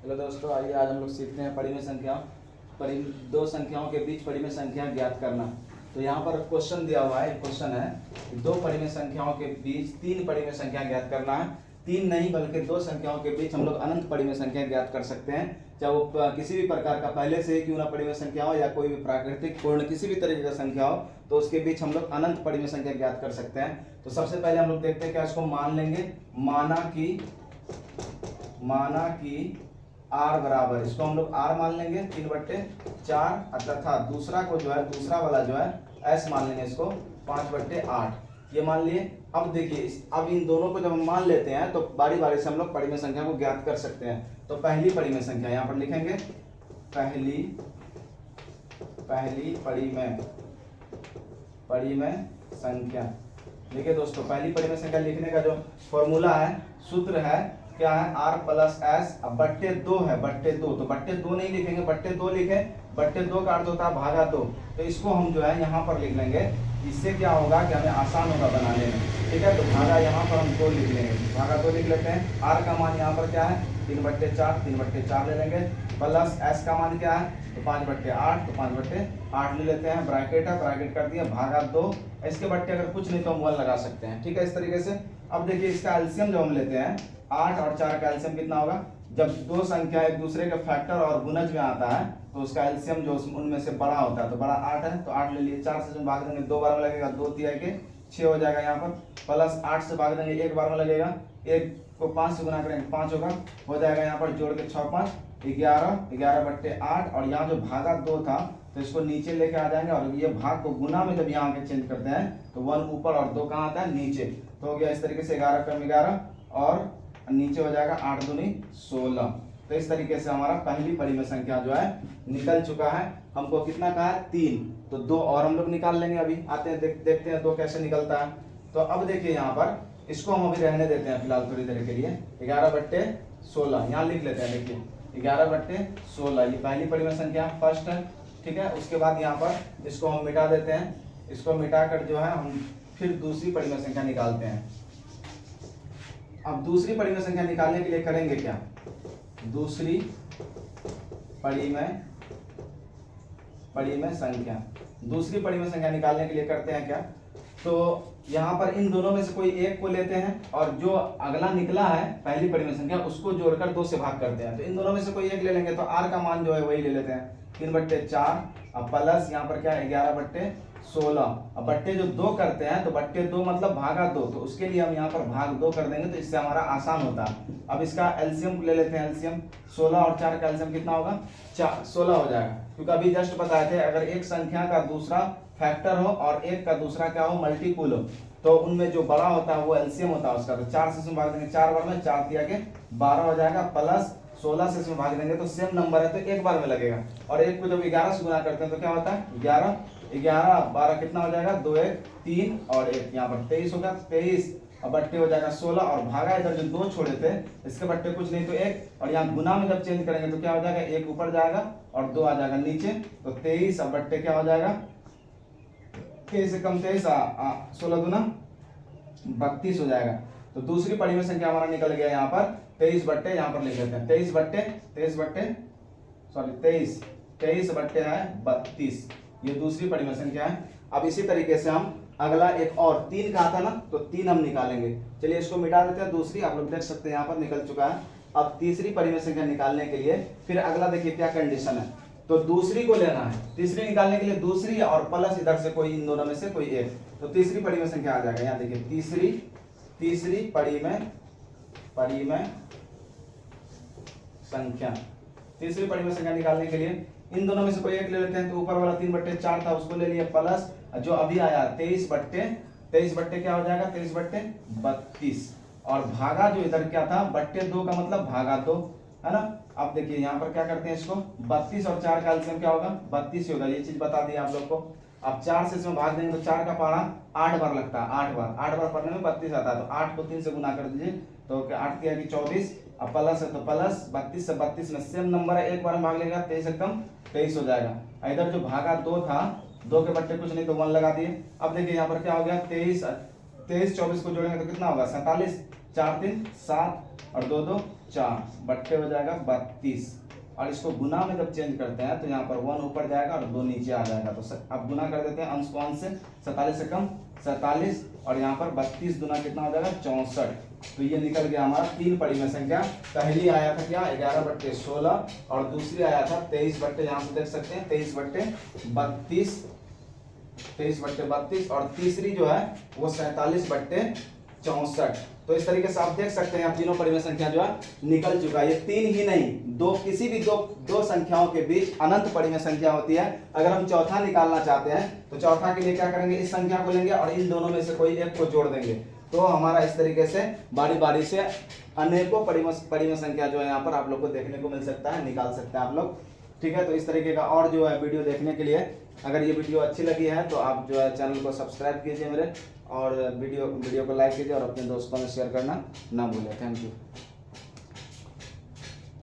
Hello दोस्तों, आइए आज हम लोग सीखते हैं परिमेय संख्या दो संख्याओं के बीच परिमेय संख्या ज्ञात करना। तो यहाँ पर क्वेश्चन दिया हुआ है, क्वेश्चन है कि दो परिमेय संख्याओं के बीच तीन परिमेय संख्या ज्ञात करना है। तीन नहीं बल्कि दो संख्याओं के बीच हम लोग अनंत परिमेय संख्या ज्ञात कर सकते हैं, चाहे वो किसी भी प्रकार का पहले से ही क्यों ना परिमेय संख्या हो या कोई भी प्राकृतिक पूर्ण किसी भी तरीके का संख्या हो, तो उसके बीच हम लोग अनंत परिमेय संख्या ज्ञात कर सकते हैं। तो सबसे पहले हम लोग देखते हैं क्या इसको मान लेंगे। माना कि r बराबर, इसको हम लोग r मान लेंगे 3/4 तथा दूसरा को जो है दूसरा वाला जो है s मान लेंगे, इसको 5/8 ये मान लिए। अब देखिए अब इन दोनों को जब हम मान लेते हैं तो बारी बारी से हम लोग परिमेय संख्या को ज्ञात कर सकते हैं। तो पहली परिमेय संख्या यहाँ पर लिखेंगे, पहली परिमेय संख्या। देखिए दोस्तों, पहली परिमेय संख्या लिखने का जो फॉर्मूला है, सूत्र है क्या है, r प्लस एस। अब बट्टे दो है, बट्टे दो, तो बट्टे दो नहीं लिखेंगे, बट्टे दो लिखे। बट्टे दो का अर्थ होता है भागा दो, तो इसको हम जो है यहाँ पर लिख लेंगे। इससे क्या होगा कि हमें आसान होगा बनाने में, ठीक है। तो भागा यहाँ पर हम दो लिख लेंगे, भागा दो लिख लेते हैं। r का मान यहाँ पर क्या है 3/4 ले लेंगे, प्लस s का मान क्या है तो 5/8, तो 5/8 ले लेते हैं। ब्रैकेट है, ब्रैकेट कर दिया, भागा दो। इसके बट्टे अगर कुछ नहीं तो हम 1 लगा सकते हैं, ठीक है, इस तरीके से। अब देखिए इसका एलसीएम जब हम लेते हैं, 8 और 4 का एलसीएम कितना होगा। जब दो संख्या एक दूसरे के फैक्टर और गुणज में आता है तो उसका एलसीएम जो उनमें से बड़ा होता है, तो बड़ा 8 है तो 8 ले लिए। 4 से भाग देंगे 2 बार में लगेगा, 2 3 के 6 हो जाएगा यहाँ पर। प्लस 8 से भाग देंगे 1 बार में लगेगा, 1 को 5 से गुना करेंगे 5 होगा, हो जाएगा यहाँ पर जोड़ के 6 5 11/8। और यहाँ जो भागा 2 था तो इसको नीचे लेके आ जाएंगे, और ये भाग को गुना में जब यहाँ के चेंज करते हैं तो 1 ऊपर और 2 कहाँ आता है नीचे। तो हो गया इस तरीके से 11 कम 11 और नीचे हो जाएगा 8 दूनी 16। तो इस तरीके से हमारा पहली परिमेय संख्या जो है निकल चुका है। हमको कितना कहा है 3, तो 2 और हम लोग निकाल लेंगे। अभी आते हैं देखते हैं 2 कैसे निकलता है। तो अब देखिए यहाँ पर इसको हम अभी रहने देते हैं फिलहाल थोड़ी देर के लिए। 11/16 यहाँ लिख लेते हैं। देखिए 11/16 ये पहली परिमेय संख्या फर्स्ट है, ठीक है। उसके बाद यहाँ पर इसको हम मिटा देते हैं। इसको मिटा कर जो है हम फिर दूसरी परिमेय संख्या निकालते हैं। अब दूसरी परिमेय संख्या निकालने के लिए करेंगे क्या, दूसरी परिमेय संख्या निकालने के लिए करते हैं क्या, तो यहाँ पर इन दोनों में से कोई एक को लेते हैं और जो अगला निकला है पहली परिमेय संख्या उसको जोड़कर 2 से भाग करते हैं। तो इन दोनों में से कोई एक ले लेंगे, तो r का मान जो है वही ले लेते हैं 3/4। अब प्लस यहाँ पर क्या है 11/16। अब बट्टे जो 2 करते हैं तो बट्टे 2 मतलब भागा 2, तो उसके लिए हम यहाँ पर भाग 2 कर देंगे, तो इससे हमारा आसान होता है। अब इसका एलसीएम ले लेते हैं। एलसीएम 16 और 4 का एलसीएम कितना होगा 16 हो जाएगा, क्योंकि अभी जस्ट बताए थे अगर एक संख्या का दूसरा फैक्टर हो और एक का दूसरा क्या हो मल्टीपुल हो, तो उनमें जो बड़ा होता है वो एलसीएम होता है उसका। तो 4 से इसमें भाग देंगे 4 बार में, 4 3 के 12 हो जाएगा, प्लस 16 से इसमें भाग देंगे तो सेम नंबर है तो एक बार में लगेगा। और एक को जब 11 से गुना करते हैं तो क्या होता है 11 12 कितना हो जाएगा 2 1 3 और 1 यहाँ पर 23 होगा 23। अब बट्टे हो जाएगा 16 और भागा इधर जो 2 छोड़े थे इसके बट्टे कुछ नहीं तो 1, और यहाँ गुना में जब चेंज करेंगे तो क्या हो जाएगा 1 ऊपर जाएगा और 2 आ जाएगा नीचे, तो 23। अब बट्टे क्या हो जाएगा 23 से कम 23 16 दूना 32 हो जाएगा। तो दूसरी परिमेय संख्या हमारा निकल गया यहाँ पर 23 बट्टे, यहाँ पर लिख लेते हैं 23 बट्टे है 32, ये दूसरी परिमेय संख्या है। अब इसी तरीके से हम अगला एक और 3 का था ना, तो 3 हम निकालेंगे। चलिए इसको मिटा देते हैं। दूसरी आप लोग देख सकते हैं यहाँ पर निकल चुका है। अब तीसरी परिमेय संख्या निकालने के लिए फिर अगला देखिए क्या कंडीशन है, तो दूसरी को लेना है। तीसरी निकालने के लिए दूसरी और प्लस इधर से कोई इन दोनों में से कोई एक, तो तीसरी परिमेय संख्या आ जाएगा। यहाँ देखिए तीसरी परिमेय संख्या निकालने के लिए इन दोनों में से कोई एक ले लेते हैं। तो ऊपर वाला 3/4 था उसको ले लिया, प्लस जो अभी आया 23 बट्टे क्या हो जाएगा 23/32, और भागा जो इधर क्या था बट्टे 2 का मतलब भागा 2 है ना। अब देखिए यहाँ पर क्या करते हैं इसको 32 और 4 का एलसीएम क्या होगा 32 होगा, ये चीज बता दी आप लोग को। अब 4 से इसमें भाग देंगे तो 4 का पारा 8 बार लगता है, 8 बार पढ़ने में 32 आता है, तो 8 को 3 से गुना कर दीजिए तो 8 की 24। अब प्लस है तो प्लस 32 से 32 में सेम नंबर है, एक बार में भाग लेगा 23 से कम 23 हो जाएगा। इधर जो भागा 2 था 2 के बट्टे कुछ नहीं तो 1 लगा दिए। अब देखिए यहाँ पर क्या हो गया 23 24 को जोड़ेंगे तो कितना होगा 47, 4 3 7 और 2 2 4 बट्टे हो जाएगा 32। और इसको गुना में जब चेंज करते हैं तो यहाँ पर 1 ऊपर जाएगा और 2 नीचे आ जाएगा। तो अब गुना कर देते हैं अंश को अंश से, 47 से कम 47 और यहाँ पर 32 गुना कितना हो जाएगा 64। तो ये निकल गया हमारा 3 परिमेय संख्या। पहली आया था क्या 11/16 और दूसरी आया था 23 बट्टे, यहाँ से देख सकते हैं 23/32 और तीसरी जो है वो 47/64। तो इस तरीके से आप देख सकते हैं आप तीनों परिमेय संख्या जो है निकल चुका है। ये 3 ही नहीं, दो किसी भी दो संख्याओं के बीच अनंत परिमेय संख्या होती है। अगर हम चौथा निकालना चाहते हैं तो चौथा के लिए क्या करेंगे, इस संख्या को लेंगे और इन दोनों में से कोई एक को जोड़ देंगे। तो हमारा इस तरीके से बारी बारी से अनेकों परिमेय संख्या जो है यहाँ पर आप लोग को देखने को मिल सकता है, निकाल सकते हैं आप लोग। ठीक है, तो इस तरीके का और जो है वीडियो देखने के लिए, अगर ये वीडियो अच्छी लगी है तो आप जो है चैनल को सब्सक्राइब कीजिए मेरे, और वीडियो को लाइक कीजिए और अपने दोस्तों में शेयर करना ना भूलें। Thank you.